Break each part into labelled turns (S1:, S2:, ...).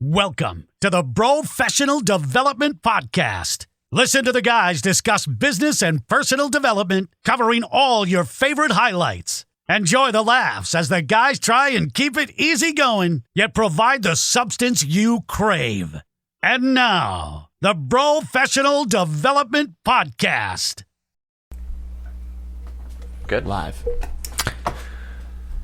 S1: Welcome to the Professional Development Podcast. Listen to the guys discuss business and personal development, covering all your favorite highlights. Enjoy the laughs as the guys try and keep it easy going, yet provide the substance you crave. And now, the Professional Development Podcast.
S2: Good.
S3: Live.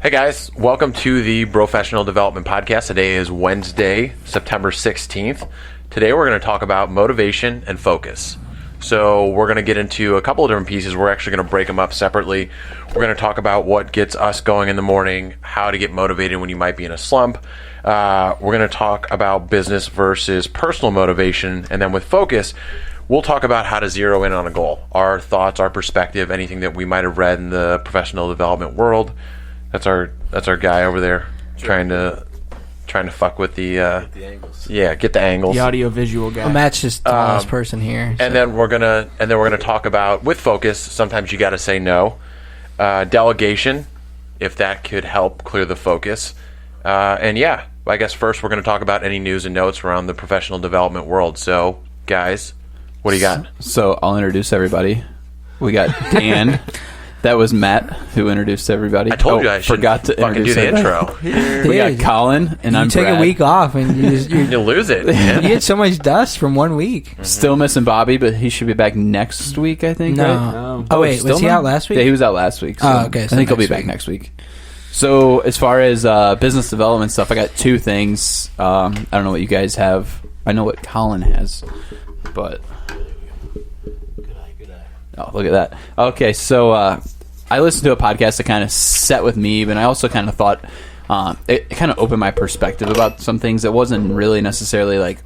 S2: Hey guys, welcome to the Professional Development Podcast. Today is Wednesday, September 16th. Today we're going to talk about motivation and focus. So we're going to get into a couple of different pieces. We're actually going to break them up separately. We're going to talk about what gets us going in the morning, how to get motivated when you might be in a slump. We're going to talk about business versus personal motivation. And then with focus, we'll talk about how to zero in on a goal, our thoughts, our perspective, anything that we might have read in the professional development world. That's our guy over there trying to fuck with the
S3: angles.
S2: Yeah, get the angles.
S3: The audio visual guy.
S4: Well, Matt's just the tallest person here. So.
S2: And then we're gonna talk about, with focus, sometimes you got to say no. Delegation, if that could help clear the focus. And yeah, I guess first we're going to talk about any news and notes around the professional development world. So, guys, what do you got?
S5: So I'll introduce everybody. We got Dan. That was Matt who introduced everybody.
S2: I told you I
S5: forgot to
S2: fucking do the intro.
S5: We got Colin, and I'm
S4: take
S5: Brad.
S4: a week off, and
S2: You lose it. Man.
S4: you get so much dust from 1 week.
S5: Mm-hmm. Still missing Bobby, but he should be back next week, I think.
S4: No.
S5: Right?
S3: No.
S4: Oh, wait, was he out last week?
S5: Yeah, he was out last week. So
S4: Oh, okay, so
S5: I think he'll be
S4: next
S5: back
S4: week.
S5: next week. So as far as business development stuff, I got two things. I don't know what you guys have. I know what Colin has, but oh, look at that. Okay, so I listened to a podcast that kind of set with me, but I also kind of thought it kind of opened my perspective about some things. It wasn't really necessarily like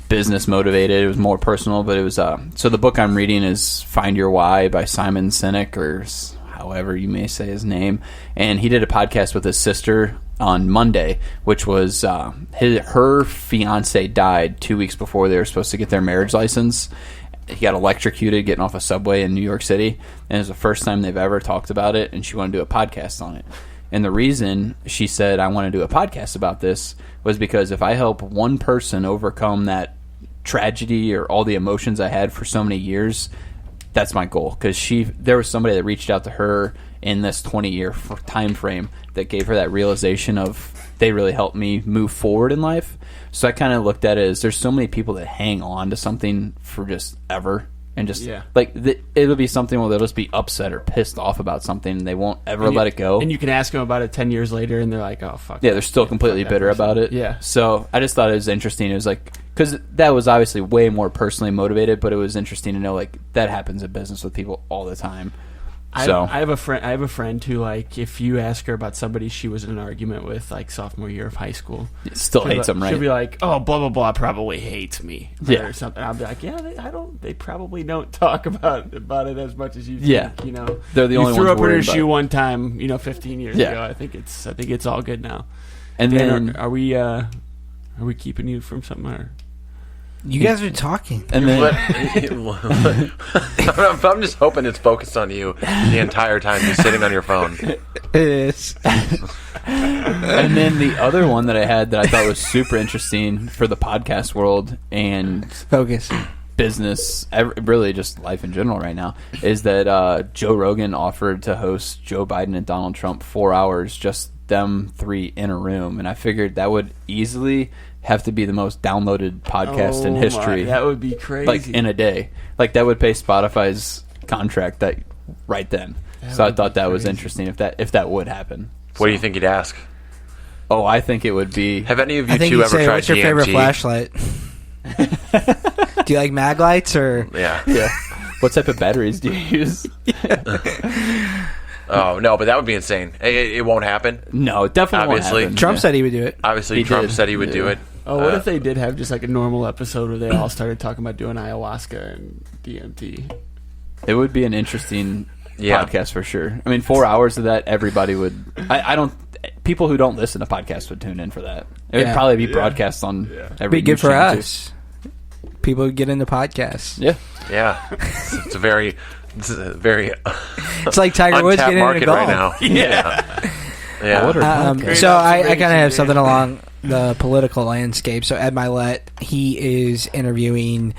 S5: business motivated. It was more personal, but it was so the book I'm reading is Find Your Why by Simon Sinek, or however you may say his name. And he did a podcast with his sister on Monday, which was her fiance died 2 weeks before they were supposed to get their marriage license. He got electrocuted getting off a subway in New York City, and it was the first time they've ever talked about it, and she wanted to do a podcast on it. And the reason she said, I want to do a podcast about this, was because if I help one person overcome that tragedy or all the emotions I had for so many years, that's my goal. Because there was somebody that reached out to her in this 20-year time frame that gave her that realization of they really helped me move forward in life. So I kind of looked at it as there's so many people that hang on to something for just ever. And just like it'll be something where they'll just be upset or pissed off about something and they won't ever let it go.
S3: And you can ask them about it 10 years later and they're like, oh, fuck.
S5: Yeah, they're still completely bitter about it.
S3: Yeah.
S5: So I just thought it was interesting. It was like, because that was obviously way more personally motivated, but it was interesting to know like that happens in business with people all the time. So
S3: I have a friend who, like, if you ask her about somebody she was in an argument with, like, sophomore year of high school,
S5: still hates them, right?
S3: She'll be like, "Oh, blah blah blah, probably hates me,"
S5: Yeah.
S3: or something. I'll be like, "Yeah, they probably don't talk about it as much as you think."
S5: Yeah.
S3: You know,
S5: They're the only
S3: you threw
S5: ones
S3: up in her
S5: worried about
S3: shoe
S5: it.
S3: one time, 15 years
S5: Yeah.
S3: ago. I think it's all good now.
S5: And
S3: Dan,
S5: then
S3: are we keeping you from something? Or?
S4: You guys are talking.
S5: and then
S2: I'm just hoping it's focused on you the entire time you're sitting on your phone.
S4: It is.
S5: and then the other one that I had that I thought was super interesting for the podcast world and
S4: Focus.
S5: business, really just life in general right now, is that Joe Rogan offered to host Joe Biden and Donald Trump 4 hours, just them three in a room. And I figured that would easily have to be the most downloaded podcast in history.
S3: That would be crazy.
S5: Like in a day. Like that would pay Spotify's contract that right then. So I thought that was interesting if that would happen.
S2: What do you think he'd ask?
S5: Oh, I think it would be.
S2: Have any of
S4: I
S2: you
S4: think
S2: two
S4: you'd
S2: ever
S4: say,
S2: tried
S4: what's your
S2: DMT?
S4: favorite flashlight? Do you like mag lights or?
S2: Yeah.
S5: Yeah. What type of batteries do you use?
S2: Oh no, but that would be insane. It won't happen.
S5: No, it definitely
S2: Obviously.
S5: won't happen.
S4: Trump
S5: Yeah.
S4: said he would do it.
S2: Obviously,
S5: He
S2: Trump
S5: did.
S2: said he would do
S5: Yeah.
S2: it.
S3: Oh, what if they did have just like a normal episode where they all started talking about doing ayahuasca and DMT?
S5: It would be an interesting
S2: Yeah.
S5: podcast for sure. I mean, 4 hours of that, everybody would. I don't. People who don't listen to podcasts would tune in for that. It would
S4: Yeah.
S5: probably be broadcast on every
S4: Be good
S5: news
S4: for
S5: channel, too.
S4: us. People would get into podcasts.
S5: Yeah.
S2: Yeah, it's a very
S4: It's like Tiger Woods
S2: untapped
S4: getting into
S2: market
S4: golf.
S2: right now. Yeah.
S5: I wonder-
S4: So I kind of have something along the political landscape. So Ed Milet, he is interviewing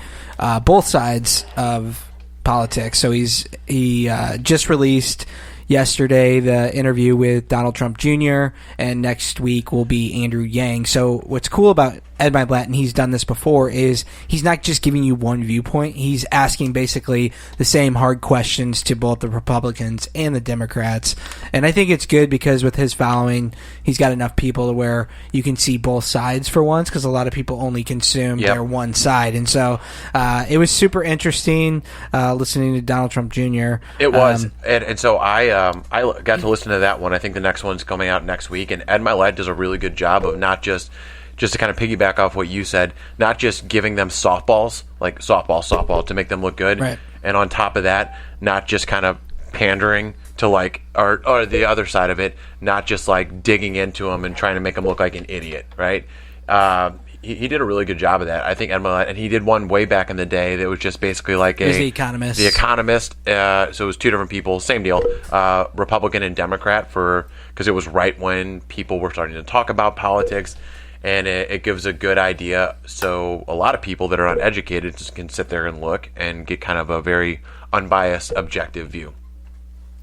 S4: both sides of politics. So he just released yesterday the interview with Donald Trump Jr., and next week will be Andrew Yang. So what's cool about Ed Milet, and he's done this before, is he's not just giving you one viewpoint. He's asking basically the same hard questions to both the Republicans and the Democrats. And I think it's good because with his following, he's got enough people to where you can see both sides for once, because a lot of people only consume their one side. And so it was super interesting listening to Donald Trump Jr.
S2: It was. And so I got to listen to that one. I think the next one's coming out next week. And Ed Milet does a really good job of not just to kind of piggyback off what you said, not just giving them softballs, like softball, to make them look good.
S4: Right.
S2: And on top of that, not just kind of pandering to like, or the other side of it, not just like digging into them and trying to make them look like an idiot, right? He did a really good job of that. I think Ed Milet, and he did one way back in the day that was just basically like
S4: It was The Economist.
S2: The Economist. So it was two different people, same deal, Republican and Democrat, because it was right when people were starting to talk about politics. And it gives a good idea, so a lot of people that are uneducated just can sit there and look and get kind of a very unbiased, objective view.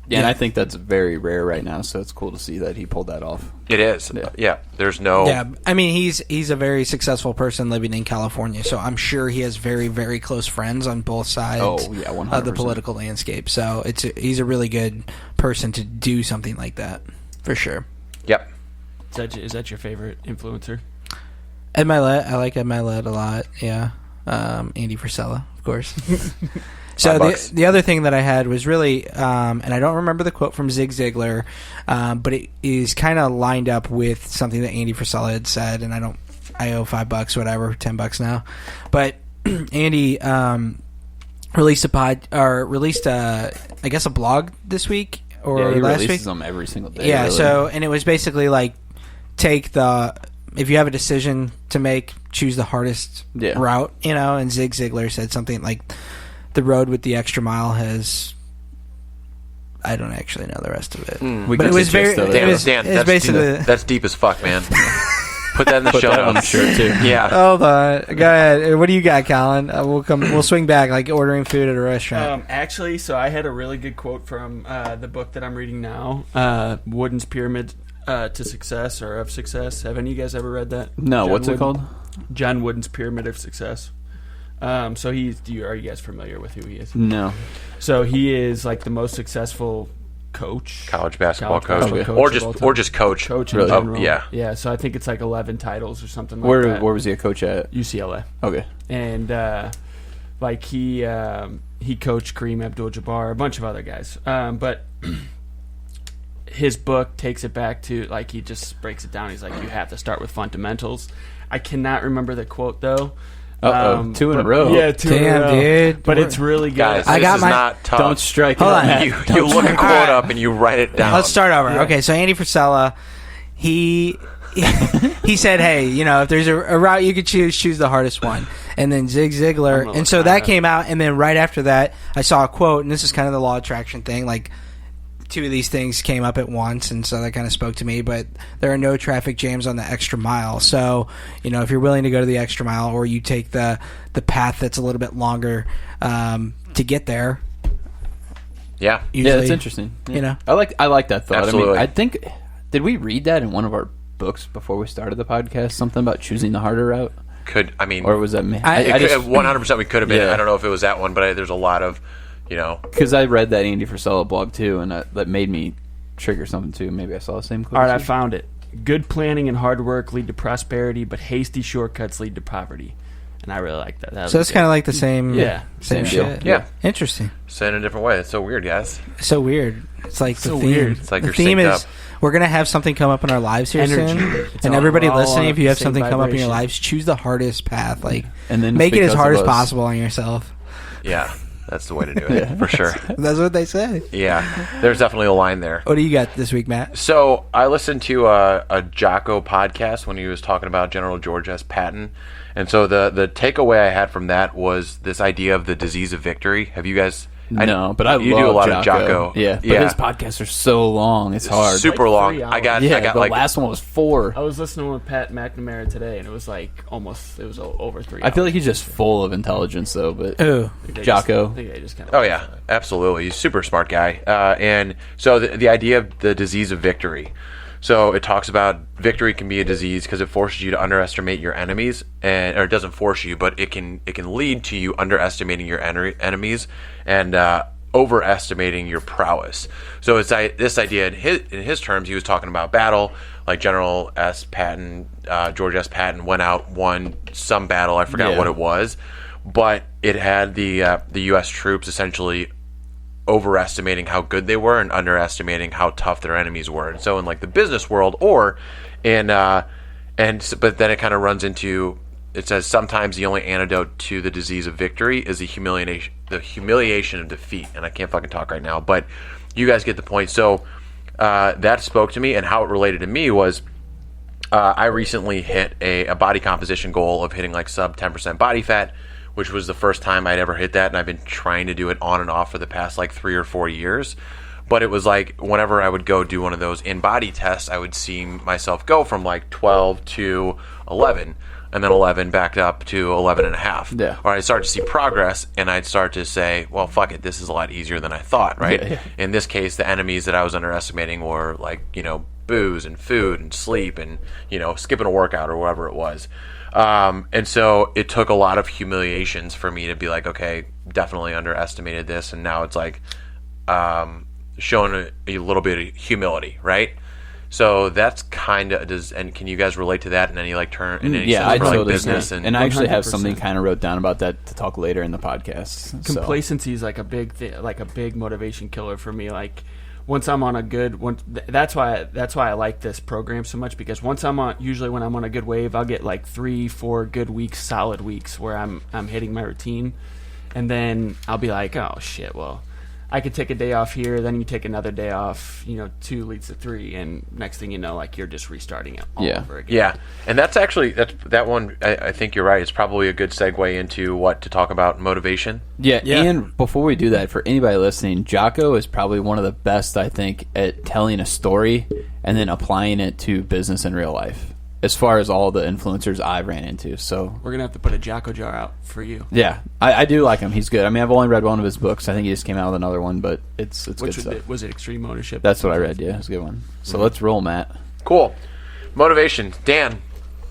S5: Yeah, and I think that's very rare right now, so it's cool to see that he pulled that off.
S2: It is. Yeah. There's no...
S4: Yeah, I mean, he's a very successful person living in California, so I'm sure he has very, very close friends on both sides
S5: 100%.
S4: of the political landscape. So he's a really good person to do something like that, for sure.
S2: Yep.
S3: Is that your favorite influencer?
S4: Ed Milet, I like Ed Milet a lot. Yeah, Andy Frisella, of course. So the other thing that I had was really, and I don't remember the quote from Zig Ziglar, but it is kind of lined up with something that Andy Frisella had said, and I owe $5, whatever, $10 now, but Andy released I guess a blog this week or
S5: he
S4: last week.
S5: releases them every single day.
S4: Yeah,
S5: really.
S4: so and it was basically like if you have a decision to make, choose the hardest route, and Zig Ziglar said something like the road with the extra mile has, I don't actually know the rest of it. But it was very,
S2: Dan,
S4: basically
S2: that's deep as fuck, man. Put that in the show notes.
S5: Sure too.
S2: Yeah.
S4: Hold on, go ahead. What do you got, Colin? We'll swing back like ordering food at a restaurant.
S3: Actually, so I had a really good quote from the book that I'm reading now, Wooden's Pyramid to Success or of Success. Have any of you guys ever read that?
S5: No, what's it called?
S3: John Wooden's Pyramid of Success. So are you guys familiar with who he is?
S5: No.
S3: So he is like the most successful coach,
S2: college basketball coach,
S3: coach
S2: or just coach.
S3: Coach in
S5: Really?
S3: general.
S2: Yeah.
S3: So I think it's like 11 titles or something like that.
S5: Where was he a coach at?
S3: UCLA.
S5: Okay.
S3: And like he coached Kareem Abdul-Jabbar, a bunch of other guys. But his book takes it back to, like, he just breaks it down. He's like, you have to start with fundamentals. I cannot remember the quote though.
S5: 2 in a row.
S3: Yeah, 2 in a row.
S4: Dude.
S3: But it's really good.
S2: Guys,
S4: I
S2: this
S4: got
S2: is
S4: my-
S2: not tough.
S5: Don't strike it
S4: Hold
S5: up.
S4: on.
S2: You look a quote up and you write it down.
S4: Let's start over.
S3: Yeah.
S4: Okay, so Andy Frisella, he said, hey, if there's a route you could choose the hardest one. And then Zig Ziglar, and so that came out, and then right after that, I saw a quote, and this is kind of the law of attraction thing, like, 2 of these things came up at once, and so that kind of spoke to me. But there are no traffic jams on the extra mile. So, if you're willing to go to the extra mile, or you take the path that's a little bit longer to get there.
S2: Yeah.
S4: Usually,
S5: that's interesting. Yeah. I like that thought.
S2: Absolutely.
S5: I think, did we read that in one of our books before we started the podcast? Something about choosing the harder route?
S2: Or
S5: was that me?
S2: 100% we could have been.
S5: Yeah.
S2: I don't know if it was that one, but there's a lot of,
S5: Because I read that Andy Frisella blog too, and that made me trigger something too. Maybe I saw the same quote.
S3: All right, I found it. Good planning and hard work lead to prosperity, but hasty shortcuts lead to poverty. And I really like that.
S4: So that's kind of like the same,
S5: same
S4: shit.
S5: deal.
S2: Yeah.
S4: Interesting.
S2: Said in a different way. It's so weird, guys.
S4: So weird. It's like
S3: So
S4: the theme.
S3: weird.
S2: It's like
S4: the
S2: you're
S4: theme
S2: synced
S4: is
S2: up.
S4: we're gonna have something come up in our lives here
S3: Energy.
S4: soon,
S3: It's
S4: and
S3: all-
S4: everybody
S3: we're all
S4: listening,
S3: on
S4: if you have
S3: the same
S4: something come up in your
S3: vibration.
S4: lives, choose the hardest path. Like,
S5: And then
S4: make it as
S5: because
S4: hard
S5: of
S4: as
S5: us.
S4: possible on yourself.
S2: Yeah. That's the way to do it, for sure.
S4: That's what they say.
S2: Yeah. There's definitely a line there.
S4: What do you got this week, Matt?
S2: So I listened to a Jocko podcast when he was talking about General George S. Patton. And so the takeaway I had from that was this idea of the disease of victory. Have you guys
S5: No, but I
S2: you
S5: love
S2: do a lot
S5: Jocko.
S2: of Jocko.
S5: Yeah, but his podcasts are so long. It's hard.
S2: Super
S3: Like
S2: long.
S3: 3
S2: I got
S5: the
S2: like
S5: last one was 4.
S3: I was listening with Pat McNamara today, and it was like it was over 3 hours.
S5: I feel like he's just full of intelligence, though. But
S4: Ooh.
S5: Jocko.
S3: I think they just kind of.
S2: Oh yeah, absolutely. He's a super smart guy. And so the idea of the disease of victory. So it talks about victory can be a disease because it forces you to underestimate your enemies, or it doesn't force you, but it can lead to you underestimating your enemies and overestimating your prowess. So it's this idea in his terms. He was talking about battle, like General S. Patton, George S. Patton went out, won some battle. I forgot what it was, but it had the U.S. troops essentially overestimating how good they were and underestimating how tough their enemies were. And so in like the business world, but then it kind of runs into, it says sometimes the only antidote to the disease of victory is the humiliation of defeat. And I can't fucking talk right now, but you guys get the point. So that spoke to me, and how it related to me was I recently hit a body composition goal of hitting like sub 10% body fat, which was the first time I'd ever hit that, and I've been trying to do it on and off for the past like 3 or 4 years. But it was like whenever I would go do one of those in-body tests, I would see myself go from like 12 to 11, and then 11 back up to 11 and a half.
S5: Yeah.
S2: Or I'd start to see progress, and I'd start to say, well, fuck it, this is a lot easier than I thought, right?
S5: Yeah.
S2: In this case, the enemies that I was underestimating were like, booze and food and sleep and, skipping a workout or whatever it was. And so it took a lot of humiliations for me to be like, okay, definitely underestimated this. And now it's like showing a little bit of humility, right? So that's kind of and can you guys relate to that in any like turn in any
S5: Yeah,
S2: sense
S5: I
S2: for like
S5: totally
S2: business
S5: can. And I actually have
S3: 100%.
S5: something kind of wrote down about that to talk later in the podcast. So.
S3: Complacency is like a big like a big motivation killer for me. Like once I'm on a good one, that's why I like this program so much, because once usually when I'm on a good wave, I'll get like 3-4 good weeks, solid weeks where I'm hitting my routine, and then I'll be like, oh shit, well, I could take a day off here, then you take another day off, 2 leads to 3, and next thing you know, like you're just restarting it all over again.
S2: Yeah, and that's that one. I think you're right. It's probably a good segue into what to talk about motivation.
S5: Yeah, and before we do that, for anybody listening, Jocko is probably one of the best, I think, at telling a story and then applying it to business in real life, as far as all the influencers I've ran into. So
S3: We're going to have to put a Jocko jar out for you.
S5: yeah, I do like him. He's good. I mean, I've only read one of his books. I think he just came out with another one, but it's good stuff.
S3: Was it Extreme Ownership?
S5: That's what I read, yeah. It's a good one. So let's roll, Matt.
S2: Cool. Motivation, Dan.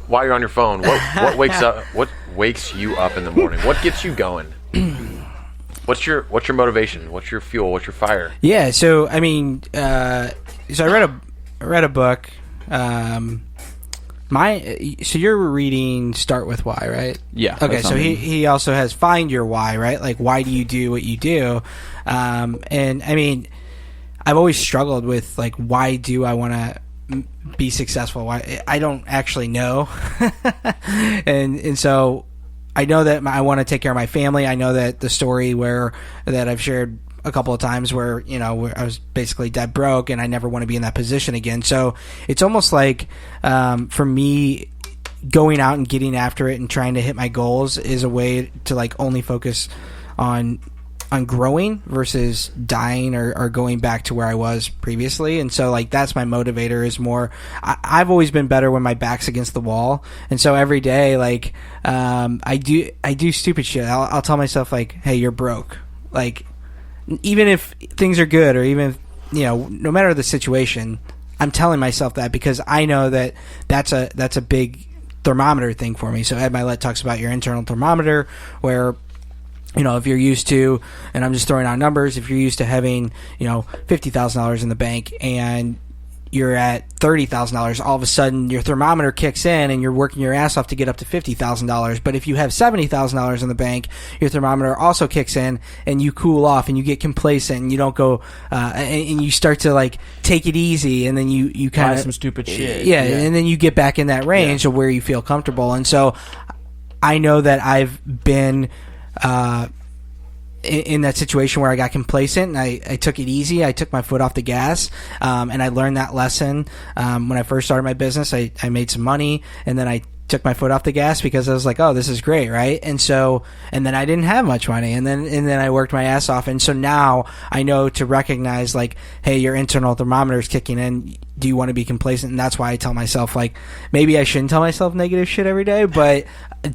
S2: While you're on your phone, what wakes you up in the morning? What gets you going? What's your motivation? What's your fuel? What's your fire?
S4: Yeah, so I mean, I read a book. So you're reading Start With Why, right?
S5: Yeah.
S4: Okay, so he also has Find Your Why, right? Like, why do you do what you do? And I mean, I've always struggled with like, why do I want to be successful? Why I don't actually know, and so I know that I want to take care of my family. I know that the story that I've shared a couple of times where I was basically dead broke and I never want to be in that position again. So it's almost like for me, going out and getting after it and trying to hit my goals is a way to like only focus on growing versus dying or going back to where I was previously. And so like that's my motivator, is more I've always been better when my back's against the wall. And so every day, like I do stupid shit. I'll tell myself like, hey, you're broke. Like, even if things are good, or even if, no matter the situation, I'm telling myself that because I know that that's a big thermometer thing for me. So Ed Milet talks about your internal thermometer, where if you're used to, and I'm just throwing out numbers, if you're used to having $50,000 in the bank and you're at $30,000, all of a sudden your thermometer kicks in and you're working your ass off to get up to $50,000. But if you have $70,000 in the bank, your thermometer also kicks in and you cool off and you get complacent and you don't go and you start to like take it easy, and then you kind of
S3: some stupid shit.
S4: Yeah, and then you get back in that range of where you feel comfortable. And so I know that I've been in that situation where I got complacent and I took it easy. I took my foot off the gas, and I learned that lesson when I first started my business. I made some money, and then I took my foot off the gas because I was like, oh, this is great, right? And so, and then I didn't have much money, and then I worked my ass off, and so now I know to recognize, like, hey, your internal thermometer is kicking in. Do you want to be complacent? And that's why I tell myself, like, maybe I shouldn't tell myself negative shit every day, but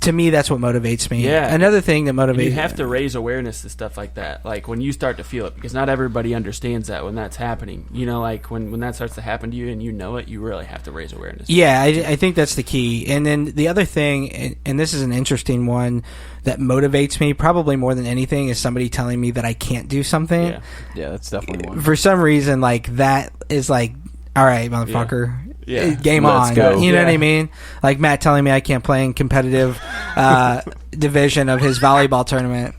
S4: to me, that's what motivates me.
S3: Yeah.
S4: Another thing that motivates
S3: you have to raise awareness to stuff like that. Like when you start to feel it, because not everybody understands that when that's happening. You know, like when that starts to happen to you and you know it, you really have to raise awareness.
S4: Yeah, I think that's the key. And then the other thing, and this is an interesting one that motivates me probably more than anything, is somebody telling me that I can't do something.
S5: Yeah, that's definitely one.
S4: For some reason, like, that is like, all right, motherfucker.
S3: Yeah.
S4: Game
S5: Let's
S4: on.
S5: go.
S4: You know what I mean? Like Matt telling me I can't play in competitive division of his volleyball tournament.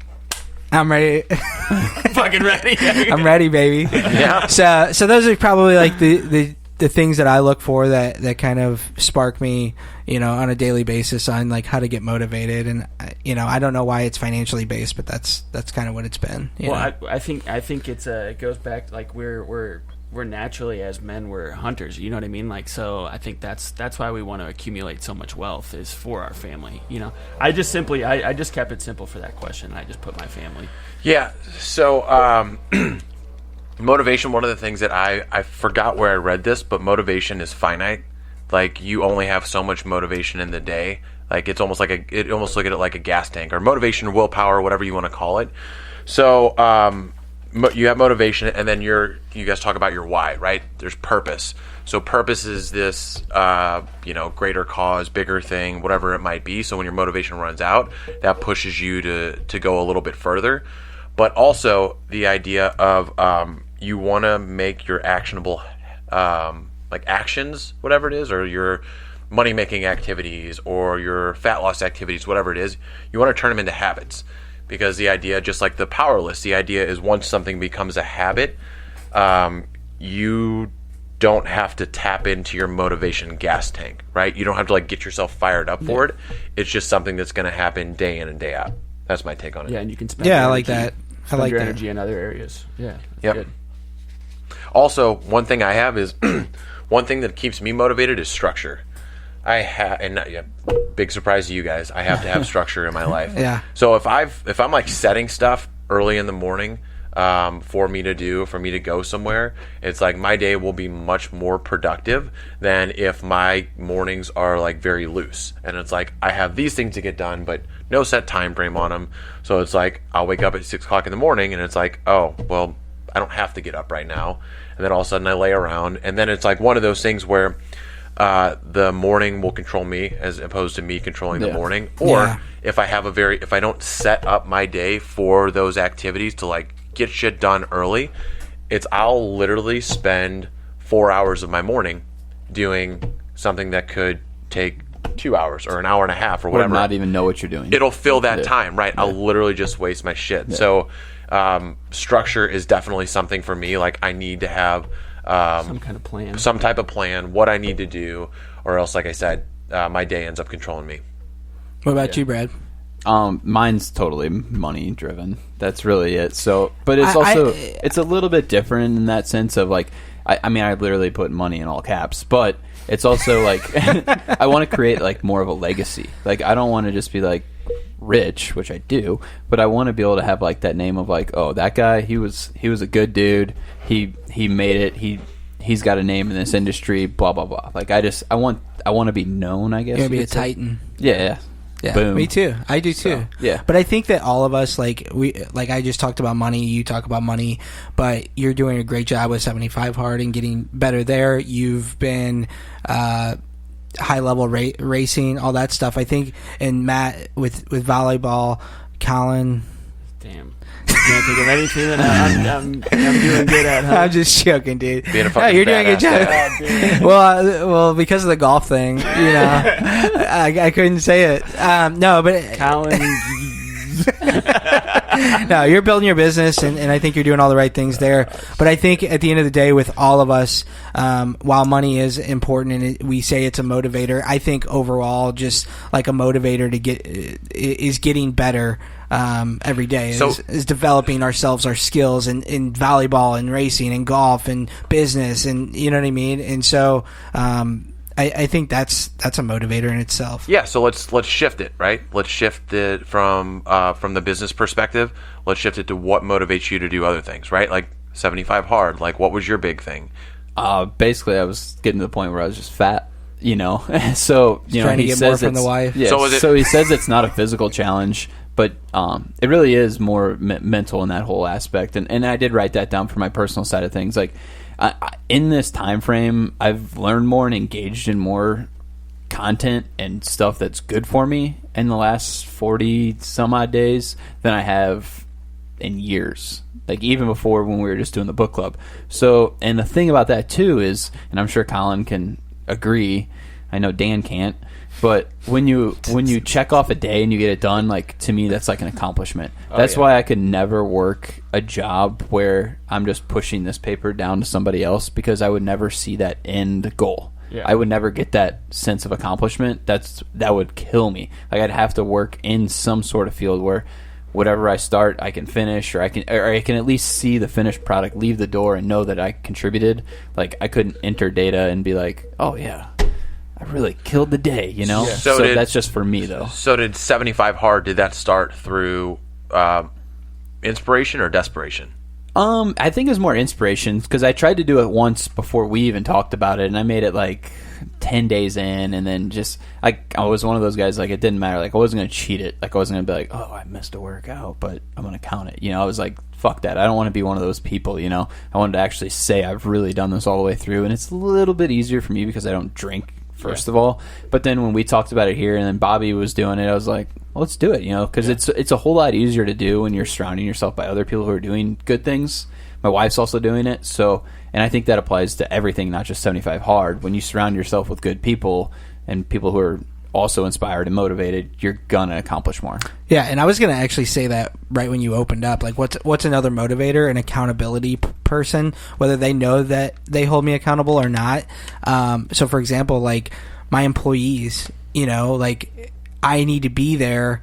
S4: I'm ready.
S3: Fucking ready.
S4: I'm ready, baby.
S2: Yeah.
S4: So those are probably like the things that I look for that kind of spark me, you know, on a daily basis on like how to get motivated. And you know, I don't know why it's financially based, but that's kind of what it's been.
S3: I think it goes back to, like, we're naturally, as men, we're hunters, you know what I mean? Like, so I think that's why we want to accumulate so much wealth, is for our family, you know? I just kept it simple for that question. I just put my family.
S2: Yeah. So, motivation, one of the things that I forgot where I read this, but motivation is finite. Like, you only have so much motivation in the day. Like, it's almost like almost look at it like a gas tank, or motivation, or willpower, whatever you want to call it. So, you have motivation, and then you guys talk about your why, right? There's purpose. So purpose is this, greater cause, bigger thing, whatever it might be. So when your motivation runs out, that pushes you to go a little bit further. But also the idea of you want to make your actionable, like actions, whatever it is, or your money-making activities, or your fat loss activities, whatever it is, you want to turn them into habits. Because the idea, just like the power list, the idea is once something becomes a habit, you don't have to tap into your motivation gas tank, right? You don't have to like get yourself fired up for it. It's just something that's going to happen day in and day out. That's my take on it.
S3: Yeah, and you can spend
S4: I like that. I like
S3: your
S4: that.
S3: energy in other areas. Yeah.
S2: Yep.
S3: Good.
S2: Also, one thing I have is one thing that keeps me motivated is structure. Big surprise to you guys, I have to have structure in my life.
S4: Yeah.
S2: So if I'm like setting stuff early in the morning for me to go somewhere, it's like my day will be much more productive than if my mornings are like very loose. And it's like I have these things to get done, but no set time frame on them. So it's like I'll wake up at 6 o'clock in the morning, and it's like, oh, well, I don't have to get up right now. And then all of a sudden I lay around, and then it's like one of those things where the morning will control me as opposed to me controlling the morning. Or if I don't set up my day for those activities to like get shit done early, I'll literally spend 4 hours of my morning doing something that could take 2 hours or an hour and a half or whatever.
S5: Or not even know what you're doing.
S2: It'll fill that time, right? I'll literally just waste my shit. So structure is definitely something for me. Like I need to have
S3: some kind of plan.
S2: Some type of plan, what I need to do, or else, like I said, my day ends up controlling me.
S4: What about you, Brad?
S5: Mine's totally money driven. That's really it. So, but it's it's a little bit different in that sense of like, I mean, I literally put money in all caps, but it's also like, I want to create like more of a legacy. Like, I don't want to just be like rich, which I do, but I want to be able to have like that name of like, oh, that guy, he was a good dude. He made it. He's got a name in this industry. Blah blah blah. Like I want to be known. I guess.
S4: You're gonna be a titan.
S5: Yeah. Boom.
S4: Me too. I do too.
S5: So, yeah.
S4: But I think that all of us, like I just talked about money. You talk about money, but you're doing a great job with 75 Hard and getting better there. You've been high level racing, all that stuff. I think, and Matt with volleyball, Colin.
S3: Damn. Can't think of anything that I'm doing good at. Huh?
S4: I'm just joking, dude.
S2: Being a fucking
S4: you're doing a good job. Well, because of the golf thing, you know, I couldn't say it. No, but
S3: Colin.
S4: No, you're building your business, and I think you're doing all the right things there. But I think at the end of the day, with all of us, while money is important and we say it's a motivator, I think overall, just like a motivator to get is getting better every day. Is developing ourselves, our skills in volleyball and racing and golf and business, and you know what I mean. And so I think that's a motivator in itself.
S2: Yeah, so let's shift it, right? Let's shift it from the business perspective. Let's shift it to what motivates you to do other things, right? Like 75 hard. Like, what was your big thing?
S5: Basically, I was getting to the point where I was just fat, So
S4: trying to get more from the wife.
S5: Yeah, so he says it's not a physical challenge, but it really is more mental in that whole aspect. And I did write that down for my personal side of things. Like, in this time frame, I've learned more and engaged in more content and stuff that's good for me in the last 40 some odd days than I have in years. Like, even before when we were just doing the book club. So, and the thing about that too is, and I'm sure Colin can agree, I know Dan can't, but when you check off a day and you get it done, like, to me that's like an accomplishment. That's why I could never work a job where I'm just pushing this paper down to somebody else, because I would never see that end goal.
S3: Yeah.
S5: I would never get that sense of accomplishment. That would kill me. Like, I'd have to work in some sort of field where whatever I start, I can finish, or I can at least see the finished product leave the door and know that I contributed. Like, I couldn't enter data and be like, oh yeah, I really killed the day, Yeah. So that's just for me, though.
S2: So did 75 hard, did that start through inspiration or desperation?
S5: I think it was more inspiration, because I tried to do it once before we even talked about it, and I made it like 10 days in, and then just I was one of those guys, like, it didn't matter. Like, I wasn't going to cheat it. Like, I wasn't going to be like, oh, I missed a workout, but I'm going to count it. I was like, fuck that. I don't want to be one of those people, I wanted to actually say I've really done this all the way through, and it's a little bit easier for me because I don't drink, first of all. But then when we talked about it here, and then Bobby was doing it, I was like, well, let's do it, because it's a whole lot easier to do when you're surrounding yourself by other people who are doing good things. My wife's also doing it, so, and I think that applies to everything, not just 75 hard. When you surround yourself with good people and people who are also inspired and motivated, you're gonna accomplish more.
S4: Yeah, and I was gonna actually say that right when you opened up. Like, what's another motivator? An accountability person, whether they know that they hold me accountable or not. So, for example, like my employees, like I need to be there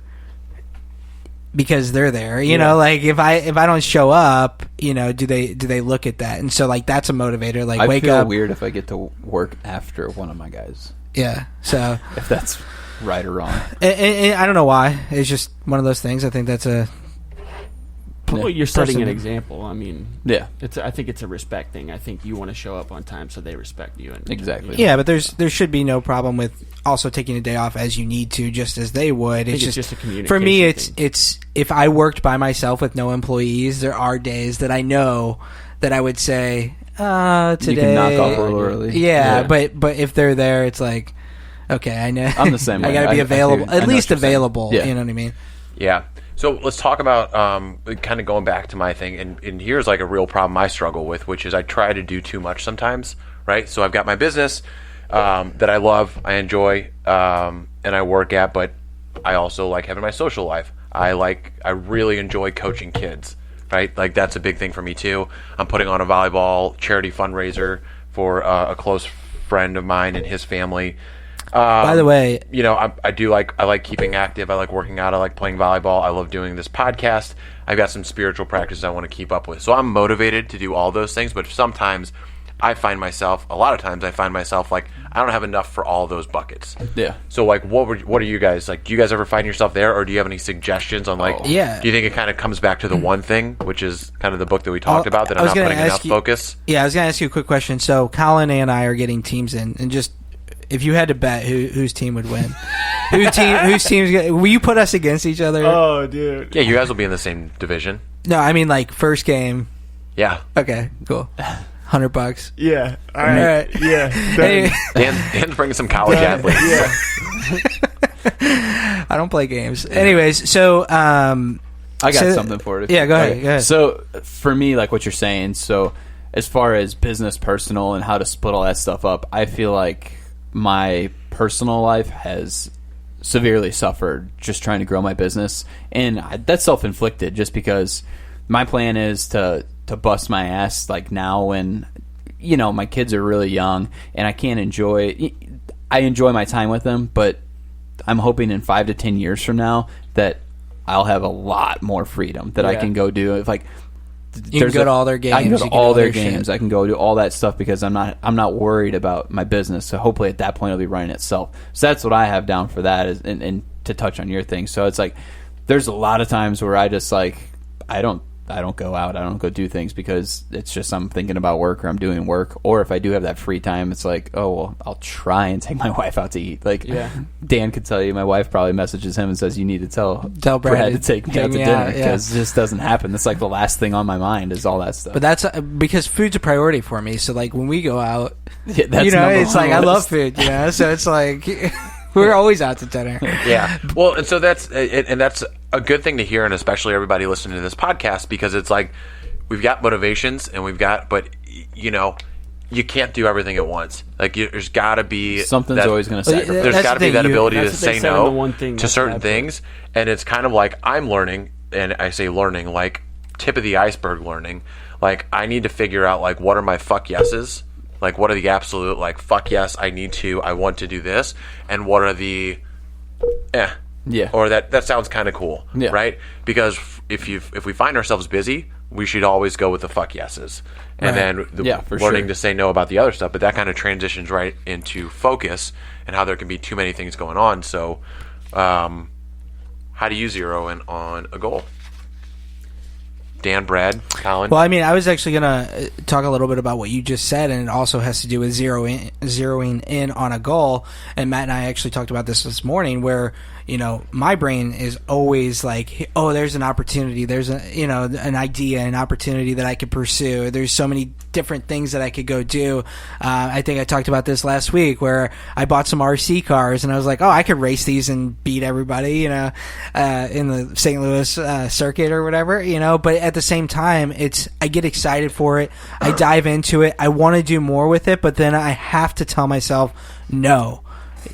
S4: because they're there, like if I don't show up, do they look at that? And so, like, that's a motivator. Like,
S5: I feel
S4: up
S5: weird if I get to work after one of my guys.
S4: Yeah, so
S5: if that's right or wrong,
S4: and I don't know why. It's just one of those things. I think that's a
S3: well, you're setting an example. I mean,
S5: yeah,
S3: I think it's a respect thing. I think you want to show up on time so they respect you. And
S5: exactly.
S4: Yeah, but there should be no problem with also taking a day off as you need to, just as they would.
S3: It's just a communication
S4: for me.
S3: thing.
S4: It's if I worked by myself with no employees, there are days that I know that I would say, today
S5: you can knock off a little early.
S4: Yeah, but if they're there, it's like, okay, I know.
S5: I'm the same way.
S4: I got to be available,
S5: at
S4: least available.
S5: Yeah.
S4: You know what I mean?
S2: Yeah. So let's talk about kind of going back to my thing. And here's like a real problem I struggle with, which is I try to do too much sometimes, right? So I've got my business that I love, I enjoy, and I work at, but I also like having my social life. I really enjoy coaching kids, right? Like, that's a big thing for me too. I'm putting on a volleyball charity fundraiser for a close friend of mine and his family.
S4: By the way,
S2: I like keeping active. I like working out. I like playing volleyball. I love doing this podcast. I've got some spiritual practices I want to keep up with. So I'm motivated to do all those things, but sometimes a lot of times I find myself like, I don't have enough for all those buckets.
S5: Yeah.
S2: So, like, what are you guys like? Do you guys ever find yourself there, or do you have any suggestions on, like,
S4: Yeah.
S2: do you think it kind of comes back to the one thing, which is kind of the book that we talked about, that I'm not putting enough focus?
S4: Yeah, I was going to ask you a quick question. So Colin and I are getting teams in, and just if you had to bet whose team would win, whose team's will you put us against each other?
S3: Oh, dude.
S2: Yeah, you guys will be in the same division.
S4: No, I mean, like, first game.
S2: Yeah.
S4: Okay, cool. $100.
S3: Yeah.
S4: All right.
S3: Yeah.
S4: Hey,
S2: Dan's bringing some college athletes.
S3: Yeah.
S4: I don't play games. Anyways, so
S5: I got something for it.
S4: Yeah, go ahead.
S5: So for me, like what you're saying, so as far as business, personal, and how to split all that stuff up, I feel like my personal life has severely suffered just trying to grow my business, and that's self-inflicted just because my plan is to bust my ass like now when my kids are really young and I enjoy my time with them, but I'm hoping in 5 to 10 years from now that I'll have a lot more freedom that I can go do. If like
S4: You can go to all their games.
S5: I can go to
S4: you
S5: all
S4: do
S5: their games. I can go do all that stuff because I'm not worried about my business. So hopefully at that point it'll be running itself. So that's what I have down for that. And to touch on your thing. So it's like there's a lot of times where I just like I don't go out. I don't go do things because it's just I'm thinking about work or I'm doing work. Or if I do have that free time, it's like, oh, well, I'll try and take my wife out to eat. Like Dan could tell you, my wife probably messages him and says, you need to tell Brad to take me out to dinner because it just doesn't happen. That's like the last thing on my mind is all that stuff.
S4: But that's because food's a priority for me. So like when we go out,
S5: that's
S4: it's like I love food, so it's like... We're always out to dinner.
S2: Yeah. Well, and so that's a good thing to hear, and especially everybody listening to this podcast, because it's like we've got motivations and but you can't do everything at once. Like there's got to be
S5: something's always going to sacrifice.
S2: There's got to be that ability to say no to certain things, and it's kind of like I'm learning, and I say learning like tip of the iceberg learning. Like I need to figure out like what are my fuck yeses. Like, what are the absolute, like, fuck yes, I want to do this, and what are the, or that sounds kind of cool, right? Because if we find ourselves busy, we should always go with the fuck yeses, and then learning to say no about the other stuff. But that kind of transitions right into focus and how there can be too many things going on. So, how do you zero in on a goal? Dan, Brad, Colin?
S4: Well, I mean, I was actually going to talk a little bit about what you just said, and it also has to do with zeroing in on a goal. And Matt and I actually talked about this morning where, my brain is always like, oh, there's an opportunity. There's an idea, an opportunity that I could pursue. There's so many different things that I could go do. I think I talked about this last week where I bought some RC cars and I was like, oh, I could race these and beat everybody, in the St. Louis circuit or whatever, but at the same time, I get excited for it. I dive into it. I want to do more with it, but then I have to tell myself, no,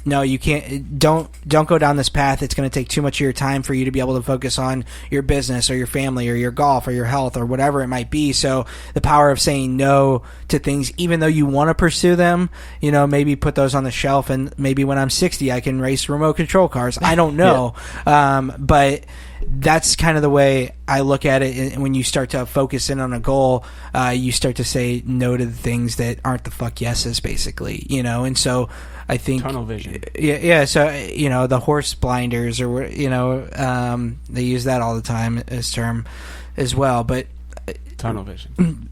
S4: you can't. Don't go down this path. It's going to take too much of your time for you to be able to focus on your business or your family or your golf or your health or whatever it might be. So the power of saying no to things, even though you want to pursue them, maybe put those on the shelf, and maybe when I'm 60, I can race remote control cars. I don't know, but that's kind of the way I look at it. And when you start to focus in on a goal, you start to say no to the things that aren't the fuck yeses, basically, and so I think
S3: tunnel vision.
S4: Yeah. So the horse blinders, or they use that all the time as term as well. But
S3: tunnel vision.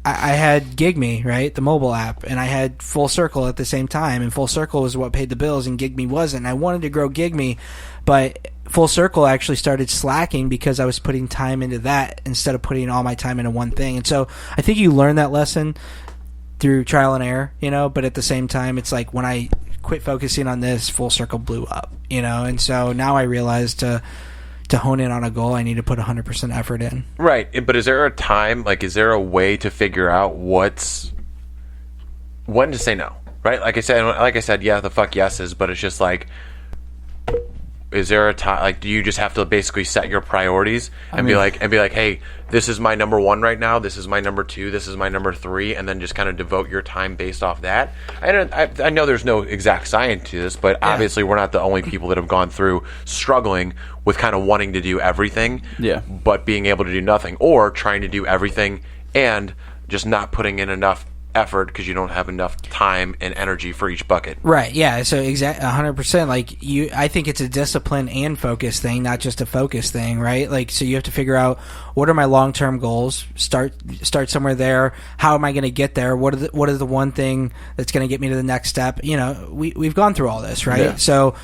S4: I had Gig Me, right, the mobile app, and I had Full Circle at the same time. And Full Circle was what paid the bills, and Gig Me wasn't. And I wanted to grow Gig Me, but Full Circle actually started slacking because I was putting time into that instead of putting all my time into one thing. And so I think you learn that lesson through trial and error, but at the same time, it's like when I quit focusing on this, Full Circle blew up, and so now I realize to hone in on a goal, I need to put 100% effort in.
S2: Right, but is there a time, is there a way to figure out when to say no, right? Like I said, yeah, the fuck yeses, but it's just like, is there a time, do you just have to basically set your priorities and be like, hey, this is my number one right now, this is my number two, this is my number three, and then just kind of devote your time based off that? I know there's no exact science to this, but obviously we're not the only people that have gone through struggling with kind of wanting to do everything, but being able to do nothing, or trying to do everything and just not putting in enough effort because you don't have enough time and energy for each bucket.
S4: Right. Yeah. So 100%. I think it's a discipline and focus thing, not just a focus thing. Right. So you have to figure out, what are my long-term goals? Start somewhere there. How am I going to get there? What is the one thing that's going to get me to the next step? We've gone through all this, right? Yeah. So,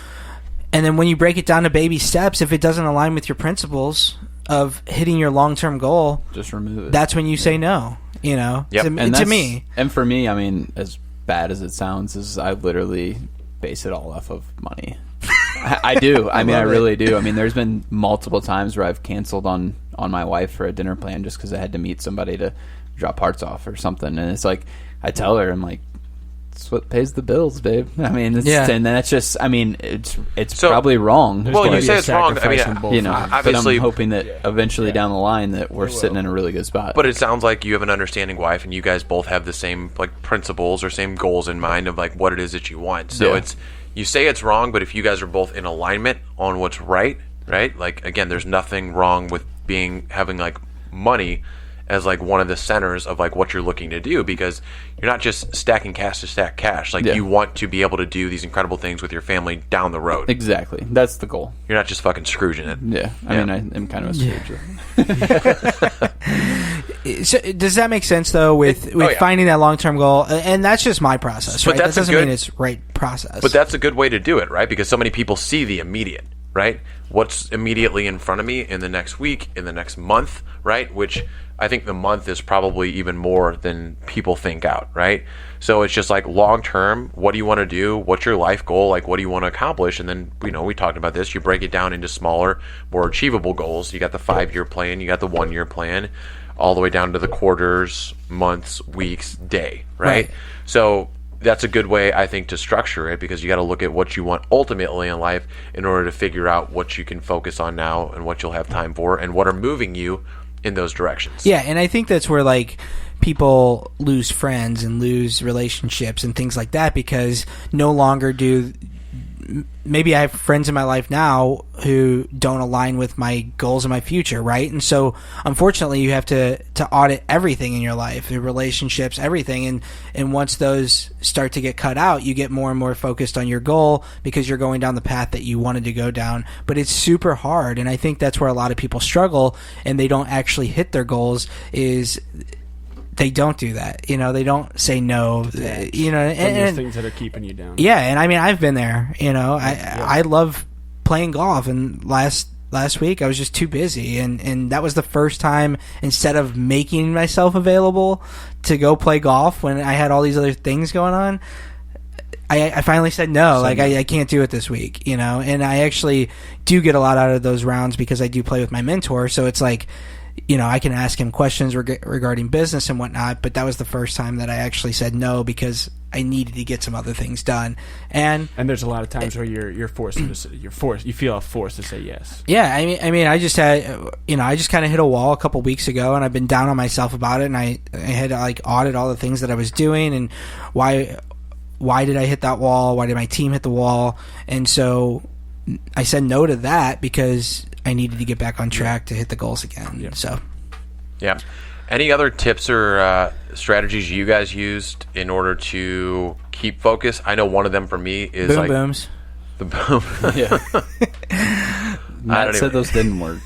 S4: and then when you break it down to baby steps, if it doesn't align with your principles of hitting your long-term goal,
S5: just remove it.
S4: That's when you say no. To me.
S5: And for me, I mean, as bad as it sounds, is I literally base it all off of money. I do. I really do. I mean, there's been multiple times where I've canceled on my wife for a dinner plan just because I had to meet somebody to drop parts off or something. And it's like, I tell her, I'm like, it's what pays the bills, babe. I mean, and that's just, I mean, it's so, probably wrong.
S2: Well, you say it's wrong. I mean,
S5: obviously, but I'm hoping that eventually down the line that we're sitting in a really good spot.
S2: But it sounds like you have an understanding wife, and you guys both have the same principles or same goals in mind of what it is that you want. So it's, you say it's wrong, but if you guys are both in alignment on what's right? Again, there's nothing wrong with having money as like one of the centers of like what you're looking to do, because you're not just stacking cash to stack cash. Like you want to be able to do these incredible things with your family down the road.
S5: Exactly. That's the goal.
S2: You're not just fucking Scrooging it.
S5: Yeah. I mean, I am kind of a Scrooge.
S4: So, does that make sense though with finding that long-term goal? And that's just my process, right? That doesn't mean it's right process.
S2: But that's a good way to do it, right? Because so many people see the immediate, right? What's immediately in front of me in the next week, in the next month, right? Which I think the month is probably even more than people think out, right? So it's just like long term, what do you want to do? What's your life goal? Like, what do you want to accomplish? And then, we talked about this. You break it down into smaller, more achievable goals. You got the 5-year plan, you got the 1-year plan, all the way down to the quarters, months, weeks, day, right? So that's a good way, I think, to structure it, because you got to look at what you want ultimately in life in order to figure out what you can focus on now and what you'll have time for and what are moving you in those directions.
S4: Yeah, and I think that's where like people lose friends and lose relationships and things like that, because no longer do maybe I have friends in my life now who don't align with my goals in my future, right? And so unfortunately you have to audit everything in your life, your relationships, everything, and once those start to get cut out, you get more and more focused on your goal because you're going down the path that you wanted to go down. But it's super hard, and I think that's where a lot of people struggle and they don't actually hit their goals, is they don't do that. They don't say no. And
S3: those things that are keeping you down.
S4: Yeah, and I mean, I've been there. I love playing golf, and last week I was just too busy, and that was the first time, instead of making myself available to go play golf when I had all these other things going on, I finally said no. I can't do it this week. And I actually do get a lot out of those rounds because I do play with my mentor. So it's like, I can ask him questions regarding business and whatnot, but that was the first time that I actually said no because I needed to get some other things done. And
S3: there's a lot of times where you're forced to you feel forced to say yes.
S4: Yeah, I mean, I just had, I just kind of hit a wall a couple weeks ago, and I've been down on myself about it, and I had to like audit all the things that I was doing and why did I hit that wall? Why did my team hit the wall? And so I said no to that because I needed to get back on track to hit the goals again.
S3: Yeah.
S4: So,
S2: yeah. Any other tips or strategies you guys used in order to keep focus? I know one of them for me is
S4: boom booms.
S2: The boom.
S5: Yeah. Matt said those didn't work.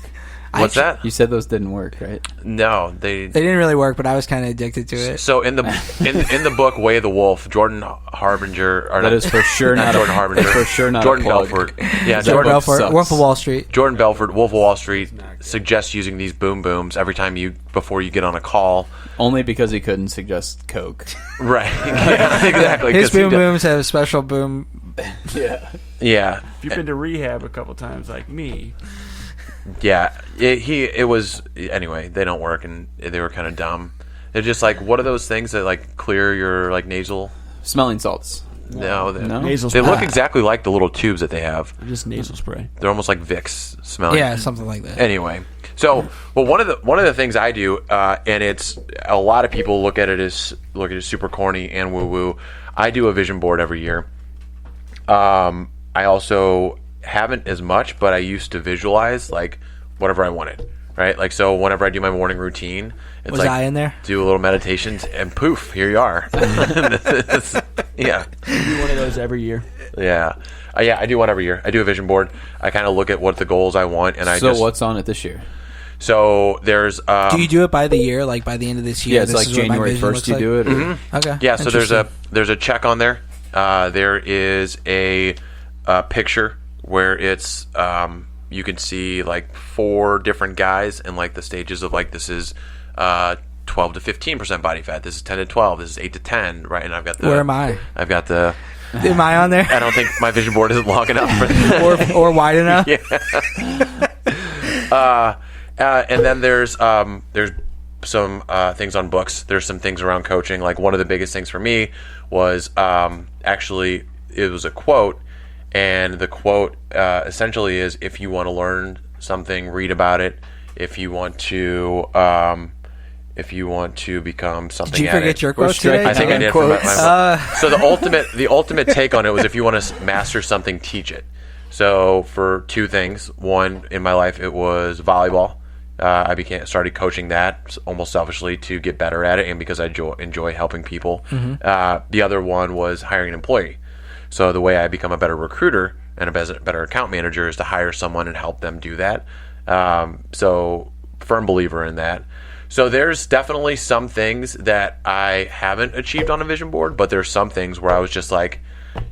S2: What's that?
S5: You said those didn't work, right?
S2: No, they
S4: didn't really work, but I was kind of addicted to it.
S2: So in the in the book Way of the Wolf, Jordan Harbinger, or
S5: that is for sure not
S2: Jordan Harbinger,
S5: for sure not
S2: Jordan
S5: a plug.
S2: Belfort. Yeah,
S4: Jordan Belfort, Wolf of Wall Street.
S2: Jordan Belfort, Wolf of Wall Street suggests using these boom booms every time before you get on a call.
S5: Only because he couldn't suggest Coke.
S2: Right. Yeah, exactly.
S4: His boom booms have a special boom.
S5: Yeah.
S2: Yeah.
S3: If you've been to rehab a couple times like me.
S2: Yeah, it was anyway. They don't work, and they were kind of dumb. They're just like, what are those things that like clear your like nasal
S5: smelling salts?
S2: No,
S3: nasal
S2: they
S3: spray.
S2: look exactly like the little tubes that they have.
S3: Just nasal spray.
S2: They're almost like Vicks smelling.
S4: Yeah, something like that.
S2: Anyway, so one of the things I do, and it's a lot of people look at it as super corny and woo woo. I do a vision board every year. I also haven't as much, but I used to visualize like whatever I wanted, right? Like, so whenever I do my morning routine, it's
S4: was
S2: like
S4: I in there?
S2: Do a little meditations and poof, here you are. Yeah.
S3: You do one of those every year.
S2: Yeah. I do one every year. I do a vision board. I kind of look at what the goals I want, and
S5: what's on it this year?
S2: So there's
S4: do you do it by the year, like by the end of this year?
S5: Yeah, it's like January 1st you do it? Or?
S2: Mm-hmm.
S4: Okay.
S2: Yeah, so there's a check on there. There is a picture where it's you can see like 4 different guys and like the stages of like, this is 12 to 15% body fat, this is 10 to 12, this is 8 to 10, right? And I've got the
S4: where am I?
S2: I've got the
S4: am I on there?
S2: I don't think my vision board isn't long enough for that.
S4: or wide enough.
S2: Yeah. And then there's some things on books. There's some things around coaching. Like, one of the biggest things for me was actually, it was a quote. And the quote essentially is, if you want to learn something, read about it. If you want to become something,
S4: did you forget your quote today?
S2: I think I did. So the ultimate take on it was, if you want to master something, teach it. So for 2 things, one, in my life, it was volleyball. started coaching that almost selfishly to get better at it, and because I enjoy helping people. The other one was hiring an employee. So the way I become a better recruiter and a better account manager is to hire someone and help them do that. So firm believer in that. So there's definitely some things that I haven't achieved on a vision board, but there's some things where I was just like,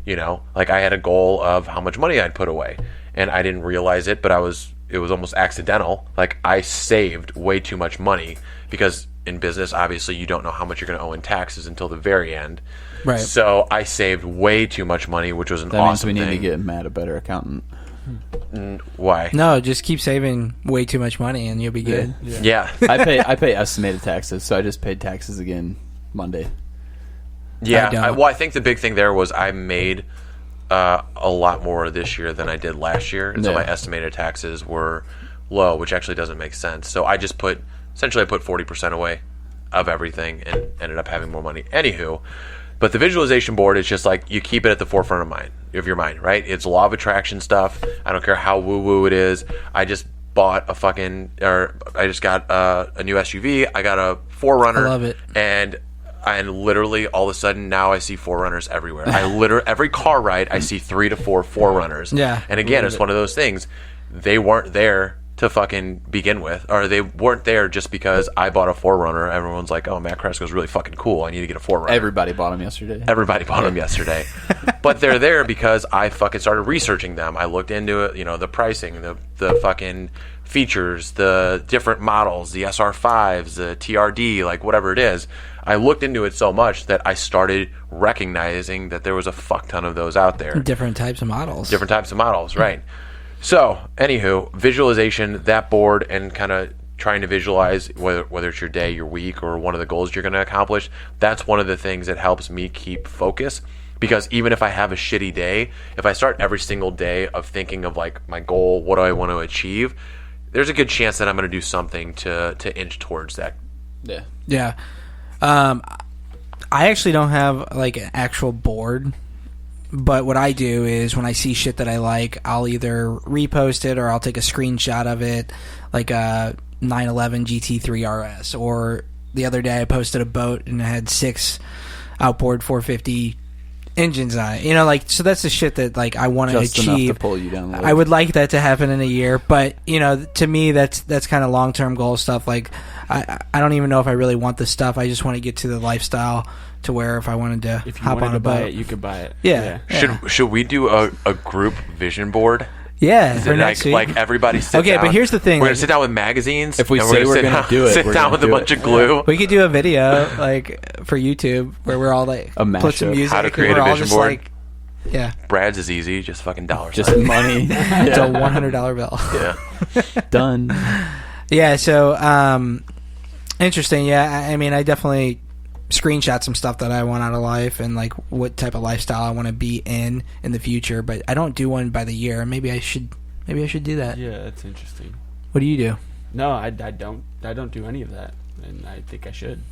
S2: like I had a goal of how much money I'd put away, and I didn't realize it, but it was almost accidental. Like I saved way too much money, because in business, obviously you don't know how much you're going to owe in taxes until the very end.
S4: Right.
S2: So I saved way too much money, which was an
S5: That
S2: awesome
S5: means we
S2: thing.
S5: need to get Matt a better accountant.
S2: Why?
S4: No, just keep saving way too much money and you'll be good.
S2: Yeah.
S5: I pay estimated taxes, so I just paid taxes again Monday.
S2: Yeah. I think the big thing there was I made a lot more this year than I did last year, and so my estimated taxes were low, which actually doesn't make sense. So I just put 40% away of everything and ended up having more money. Anywho, but the visualization board is just like you keep it at the forefront of your mind, right? It's law of attraction stuff. I don't care how woo-woo it is. I just got a new SUV. I got a 4Runner.
S4: I love it.
S2: And literally all of a sudden now I see 4Runners everywhere. Every car ride I see 3 to 4 4Runners.
S4: Yeah.
S2: And again, it's one of those things. They weren't there to fucking begin with, or they weren't there just because I bought a 4Runner. Everyone's like, "Oh, Matt Cresco's really fucking cool. I need to get a 4Runner."
S5: Everybody bought them yesterday.
S2: But they're there because I fucking started researching them. I looked into it, the pricing, the fucking features, the different models, the SR5s, the TRD, like whatever it is. I looked into it so much that I started recognizing that there was a fuck ton of those out there.
S4: Different types of models.
S2: Right. So, anywho, visualization, that board, and kind of trying to visualize whether it's your day, your week, or one of the goals you're going to accomplish, that's one of the things that helps me keep focus. Because even if I have a shitty day, if I start every single day of thinking of like my goal, what do I want to achieve, there's a good chance that I'm going to do something to inch towards that.
S5: Yeah.
S4: Yeah. I actually don't have like an actual board, but what I do is when I see shit that I like, I'll either repost it or I'll take a screenshot of it, like a 911 GT3 RS. Or the other day I posted a boat and it had 6 outboard 450 engines on it. So that's the shit that like I want to achieve.
S5: Enough to pull you down the
S4: I would like that to happen in a year, but to me that's kind of long-term goal stuff. Like I don't even know if I really want this stuff. I just want to get to the lifestyle to where if I wanted to hop on a boat,
S3: buy it, you could buy it.
S4: Yeah.
S2: Should we do a group vision board?
S4: Yeah, for next week.
S2: Like everybody sit down.
S4: Okay, but here's the thing.
S2: We're going to sit down with magazines.
S5: If we
S2: and
S5: say we're going to do it,
S2: sit down with a bunch of glue.
S4: We could do a video like for YouTube where we're all like
S5: A mashup.
S4: put some music.
S2: How to
S4: and
S2: create
S4: we're
S2: a
S4: all
S2: vision
S4: just
S2: board.
S4: like, yeah,
S2: Brad's is easy, just fucking dollar
S5: Just
S2: sign.
S5: money.
S4: it's a $100 bill.
S2: Yeah.
S5: Done.
S4: Yeah, so interesting. Yeah, I mean, I definitely screenshot some stuff that I want out of life and like what type of lifestyle I want to be in the future. But I don't do one by the year. Maybe I should do that.
S3: Yeah, that's interesting.
S4: What do you do?
S3: No, I don't do any of that, and I think I should.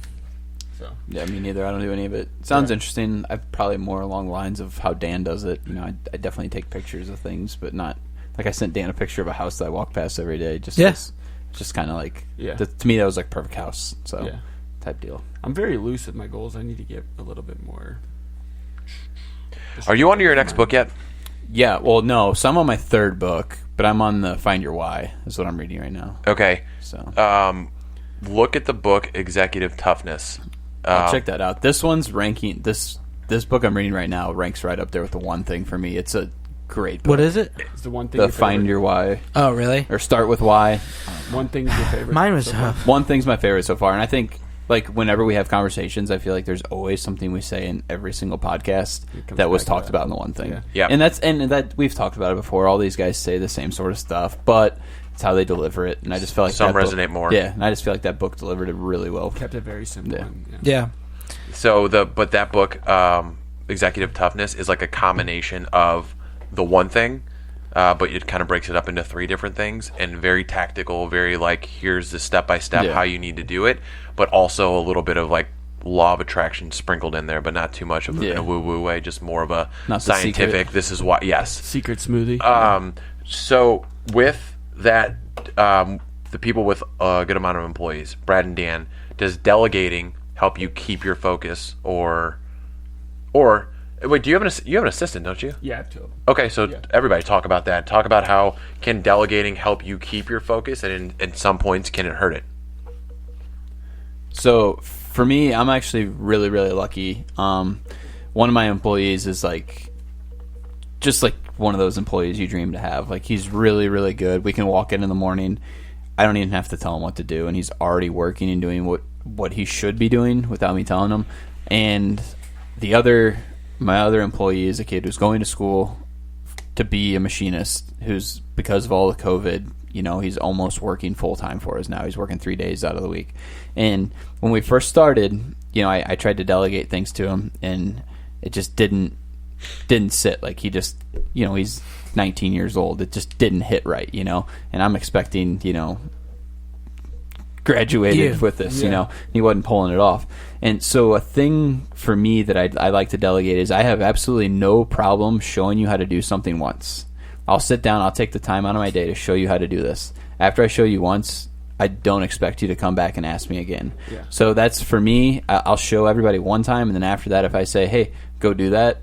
S3: So
S5: Yeah, me neither. I don't do any of it. Sounds interesting. I'm probably more along the lines of how Dan does it. I definitely take pictures of things, but not like I sent Dan a picture of a house that I walk past every day. Just just kind of like to me that was like perfect house. So type deal.
S3: I'm very loose with my goals. I need to get a little bit more.
S2: Are you on to your next book yet?
S5: Yeah. Well, no. So I'm on my 3rd book, but I'm on the Find Your Why. Is what I'm reading right now.
S2: Okay.
S5: So
S2: Look at the book Executive Toughness.
S5: I'll check that out. This one's ranking. This book I'm reading right now ranks right up there with The One Thing for me. It's a great book.
S4: What is it?
S3: It's the one thing.
S5: The Find Your Why,
S4: Oh, really?
S5: or Start with Why.
S3: One thing's your favorite.
S4: Mine was
S3: so far?
S4: tough.
S5: One thing's my favorite so far, and I think like whenever we have conversations, I feel like there's always something we say in every single podcast
S3: comes
S5: that was
S3: back to
S5: talked
S3: that.
S5: about in The One Thing.
S2: Yeah.
S5: And that we've talked about it before. All these guys say the same sort of stuff, but it's how they deliver it, and I just feel like
S2: Some
S5: that book-
S2: resonate more.
S5: Yeah, and I just feel like that book delivered it really well.
S3: Kept it very simple.
S5: Yeah.
S3: and,
S4: Yeah.
S2: So that book, Executive Toughness, is like a combination of The One Thing, but it kind of breaks it up into 3 different things, and very tactical, very like here's the step by step how you need to do it, but also a little bit of like law of attraction sprinkled in there, but not too much of it in a woo woo way, just more of a
S5: Not the
S2: scientific.
S5: secret.
S2: This is why. Yes.
S3: Secret smoothie.
S2: So with that, the the people with a good amount of employees, Brad and Dan, does delegating help you keep your focus, or wait, do you have an assistant, don't you?
S3: Yeah, I have 2 of them.
S2: Okay, so everybody talk about that. Talk about how can delegating help you keep your focus, and at some points can it hurt it?
S5: So for me, I'm actually really, really lucky. One of my employees is just like one of those employees you dream to have. Like, he's really, really good. We can walk in the morning. I don't even have to tell him what to do, and he's already working and doing what he should be doing without me telling him. And my other employee is a kid who's going to school to be a machinist, who's, because of all the COVID, he's almost working full time for us now. He's working 3 days out of the week. And when we first started, I tried to delegate things to him, and it just didn't sit. Like, he just, he's 19 years old. It just didn't hit right, and I'm expecting, graduated with this, he wasn't pulling it off. And so a thing for me that I like to delegate is I have absolutely no problem showing you how to do something once. I'll sit down, I'll take the time out of my day to show you how to do this. After I show you once, I don't expect you to come back and ask me again. Yeah. So that's, for me, I'll show everybody one time, and then after that, if I say, hey, go do that,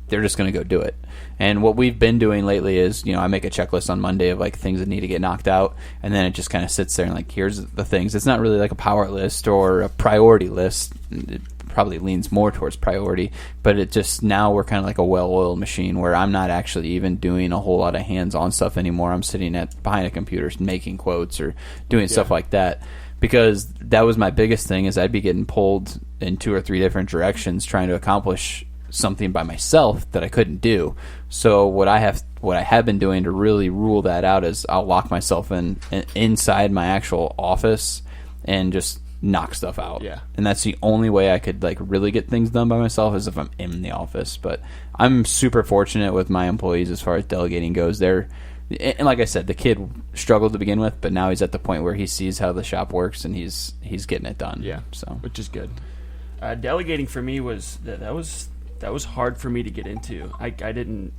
S5: they're just going to go do it. And what we've been doing lately is, I make a checklist on Monday of things that need to get knocked out, and then it just kind of sits there and here's the things. It's not really like a power list or a priority list. It probably leans more towards priority, but it just, now we're kind of like a well-oiled machine where I'm not actually even doing a whole lot of hands-on stuff anymore. I'm sitting behind a computer making quotes or doing stuff like that, because that was my biggest thing, is I'd be getting pulled in 2 or 3 different directions trying to accomplish something by myself that I couldn't do. So what I have been doing to really rule that out is I'll lock myself inside my actual office and just knock stuff out. Yeah. And that's the only way I could really get things done by myself, is if I'm in the office. But I'm super fortunate with my employees as far as delegating goes. And like I said, the kid struggled to begin with, but now he's at the point where he sees how the shop works and he's getting it done.
S3: Yeah.
S5: So,
S3: which is good. Delegating for me was that was hard for me to get into. I didn't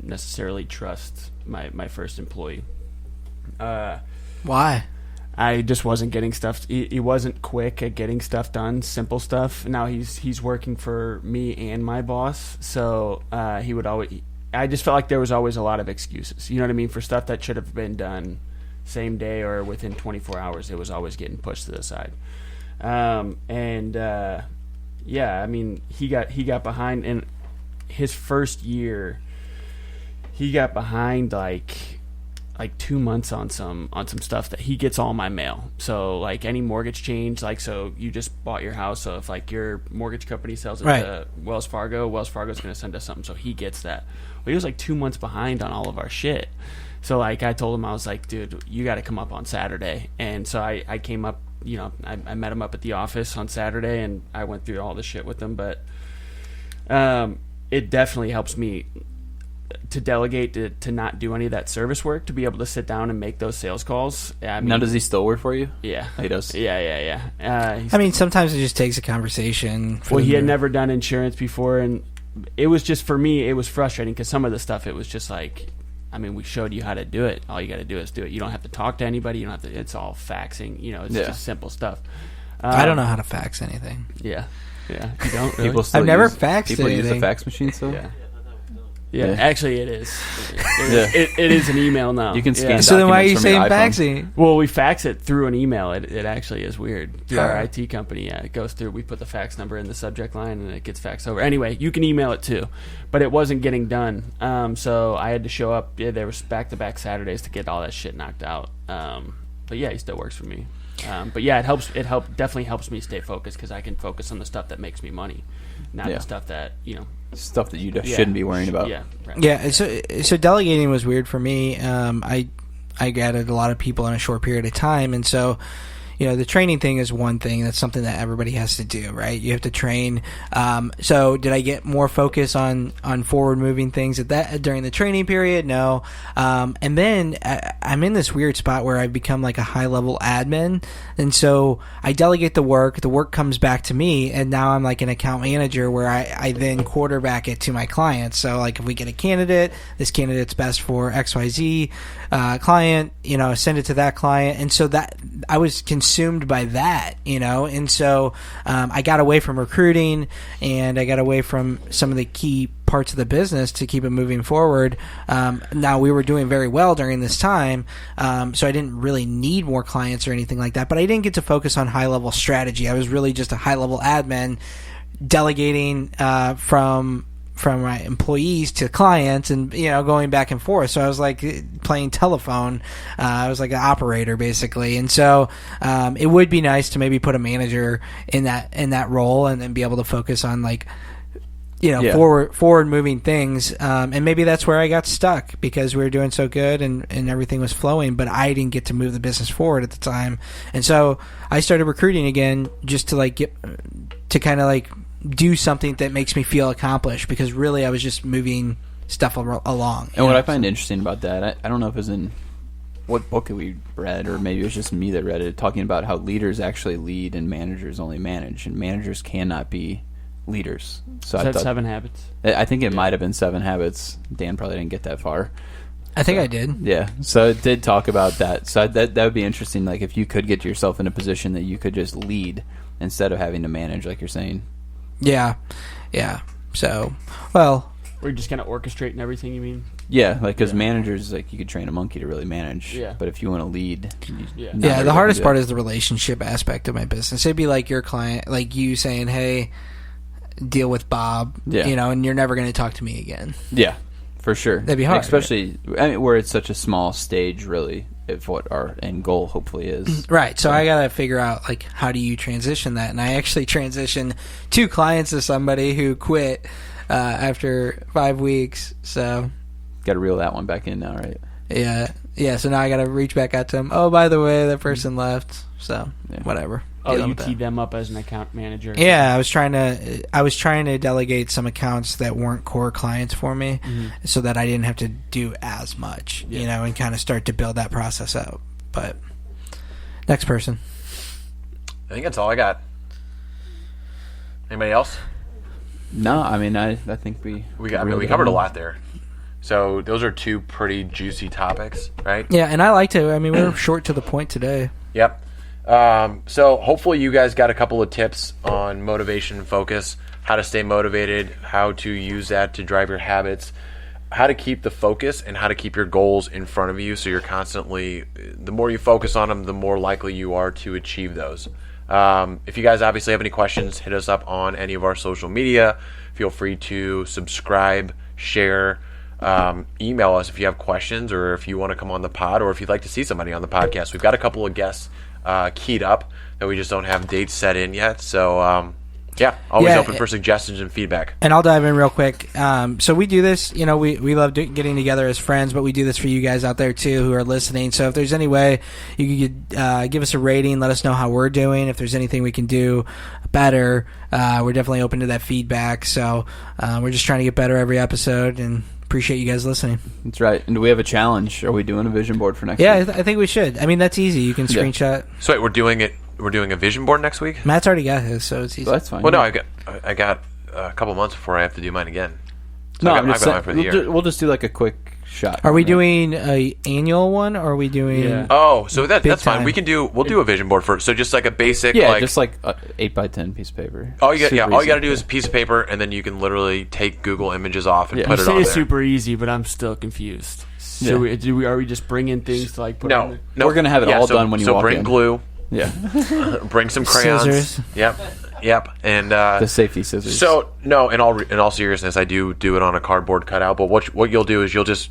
S3: necessarily trust my first employee.
S4: Why?
S3: I just wasn't getting stuff. He wasn't quick at getting stuff done, simple stuff. Now he's working for me and my boss, so he would always. I just felt like there was always a lot of excuses. You know what I mean? For stuff that should have been done same day or within 24 hours, it was always getting pushed to the side. Yeah, I mean, he got behind in his first year. He got behind like 2 months on some stuff that he gets all my mail. So any mortgage change, so you just bought your house, so if your mortgage company sells it to Wells Fargo's going to send us something, so he gets that. Well, he was 2 months behind on all of our shit. So I told him, I was like, dude, you got to come up on Saturday. And so I came up. I met him up at the office on Saturday, and I went through all the shit with him. But it definitely helps me to delegate, to not do any of that service work, to be able to sit down and make those sales calls. I mean,
S5: now, does he still work for you?
S3: Yeah.
S5: He does?
S3: Yeah.
S4: I mean, sometimes it just takes a conversation.
S3: Well, he had never done insurance before, and it was just, for me, it was frustrating, because some of the stuff, it was just we showed you how to do it. All you got to do is do it. You don't have to talk to anybody. You don't have to. It's all faxing. It's just simple stuff.
S4: I don't know how to fax anything.
S3: Yeah. You don't really?
S4: I've never faxed
S5: people
S4: anything.
S5: Use a fax machine still?
S3: Yeah, actually it is. It is an email now.
S5: You can scan
S4: So then why are you
S5: documents from your
S4: saying
S5: iPhone.
S4: faxing?
S3: Well, we fax it through an email. It actually is weird. Through our IT company, it goes through. We put the fax number in the subject line, and it gets faxed over. Anyway, you can email it too, but it wasn't getting done. So I had to show up. Yeah, there was back-to-back Saturdays to get all that shit knocked out. But yeah, he still works for me. But yeah, definitely helps me stay focused, because I can focus on the stuff that makes me money, not the stuff that
S5: stuff that you shouldn't be worrying about.
S3: Yeah, right.
S4: Yeah. So delegating was weird for me. I gathered a lot of people in a short period of time, and so the training thing is one thing. That's something that everybody has to do, right? You have to train. So did I get more focus on forward moving things during the training period? No. And then I'm in this weird spot where I've become like a high level admin. And so I delegate the work comes back to me, and now I'm like an account manager where I then quarterback it to my clients. So like if we get a candidate, this candidate's best for XYZ client, send it to that client. And so that I was consumed by that, and so I got away from recruiting, and I got away from some of the key parts of the business to keep it moving forward. Now we were doing very well during this time, so I didn't really need more clients or anything like that, but I didn't get to focus on high level strategy. I was really just a high level admin delegating from my employees to clients, and going back and forth. So I was like playing telephone. I was like an operator basically, and so it would be nice to maybe put a manager in that role, and then be able to focus on like forward moving things. And maybe that's where I got stuck, because we were doing so good and everything was flowing, but I didn't get to move the business forward at the time. And so I started recruiting again, just to like get to kind of like do something that makes me feel accomplished, because really I was just moving stuff along.
S5: And what I find interesting about that, I don't know if it was in what book we read, or maybe it was just me that read it, talking about how leaders actually lead and managers only manage, and managers cannot be leaders. So
S3: Is that 7 Habits?
S5: I think it might have been 7 Habits. Dan probably didn't get that far.
S4: I think I did.
S5: Yeah, so it did talk about that. So that would be interesting, like if you could get yourself in a position that you could just lead instead of having to manage, like you're saying.
S4: Yeah. So, well,
S3: Or you're just kind of orchestrating everything, you mean?
S5: Yeah, like because managers, like you could train a monkey to really manage.
S3: Yeah.
S5: But if you want to lead,
S4: the hardest part is the relationship aspect of my business. It'd be like your client, like you saying, "Hey, deal with Bob," and you're never going to talk to me again.
S5: Yeah, for sure.
S4: That'd be hard,
S5: especially where it's such a small stage, really, of what our end goal hopefully is.
S4: Right. So I got to figure out like how do you transition that, and I actually transitioned 2 clients to somebody who quit after 5 weeks. So
S5: got to reel that one back in now, right?
S4: Yeah. So now I got to reach back out to them. Oh, by the way, that person left. So whatever.
S3: Oh, you teed them up as an account manager.
S4: Yeah, I was trying to delegate some accounts that weren't core clients for me, so that I didn't have to do as much, and kind of start to build that process out. But next person.
S2: I think that's all I got. Anybody else?
S5: No, I mean I think we
S2: covered a lot there. So those are 2 pretty juicy topics, right?
S4: Yeah, and I like to. I mean, we were short to the point today.
S2: Yep. So hopefully you guys got a couple of tips on motivation and focus, how to stay motivated, how to use that to drive your habits, how to keep the focus, and how to keep your goals in front of you so you're constantly, the more you focus on them, the more likely you are to achieve those. If you guys obviously have any questions, hit us up on any of our social media. Feel free to subscribe, share, email us if you have questions, or if you want to come on the pod, or if you'd like to see somebody on the podcast. We've got a couple of guests keyed up that we just don't have dates set in yet. So always open for suggestions and feedback.
S4: And I'll dive in real quick. So we do this, we love getting together as friends, but we do this for you guys out there too who are listening. So if there's any way you could give us a rating, let us know how we're doing. If there's anything we can do better, we're definitely open to that feedback. So we're just trying to get better every episode, and appreciate you guys listening.
S5: That's right. And do we have a challenge? Are we doing a vision board for next week?
S4: I think we should. I mean, that's easy. You can screenshot.
S2: So wait, we're doing a vision board next week?
S4: Matt's already got his, so it's easy.
S5: Well, that's fine.
S2: Well, no, I got a couple months before I have to do mine again. So
S5: no,
S2: I've got mine for the year.
S5: We'll just do like a quick shot.
S4: Are we doing a annual one, or are we doing?
S3: Yeah.
S2: Oh, so that's fine.
S4: time.
S2: We'll do a vision board first. So just like a basic,
S5: just like 8x10 piece of paper.
S2: All you got to do is a piece of paper, and then you can literally take Google Images off and put it on
S3: It's
S2: there.
S3: super easy, but I'm still confused. So are we just bringing things to like put on
S2: No,
S5: we're gonna have it all done when you walk in.
S2: So bring glue.
S5: Yeah.
S2: Bring some crayons.
S4: Scissors.
S2: Yep. And
S5: the safety scissors.
S2: So no, in all seriousness, I do it on a cardboard cutout. But what you'll do is you'll just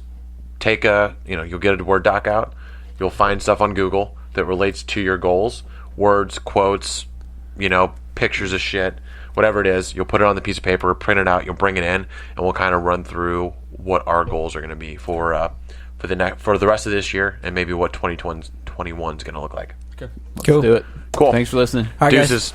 S2: take you'll get a Word doc out. You'll find stuff on Google that relates to your goals, words, quotes, pictures of shit, whatever it is. You'll put it on the piece of paper, print it out. You'll bring it in, and we'll kind of run through what our goals are going to be for the rest of this year, and maybe what 2021 is going to look like.
S3: Okay.
S5: Let's do it.
S2: Cool.
S5: Thanks for listening.
S4: All right, guys.
S2: Deuces.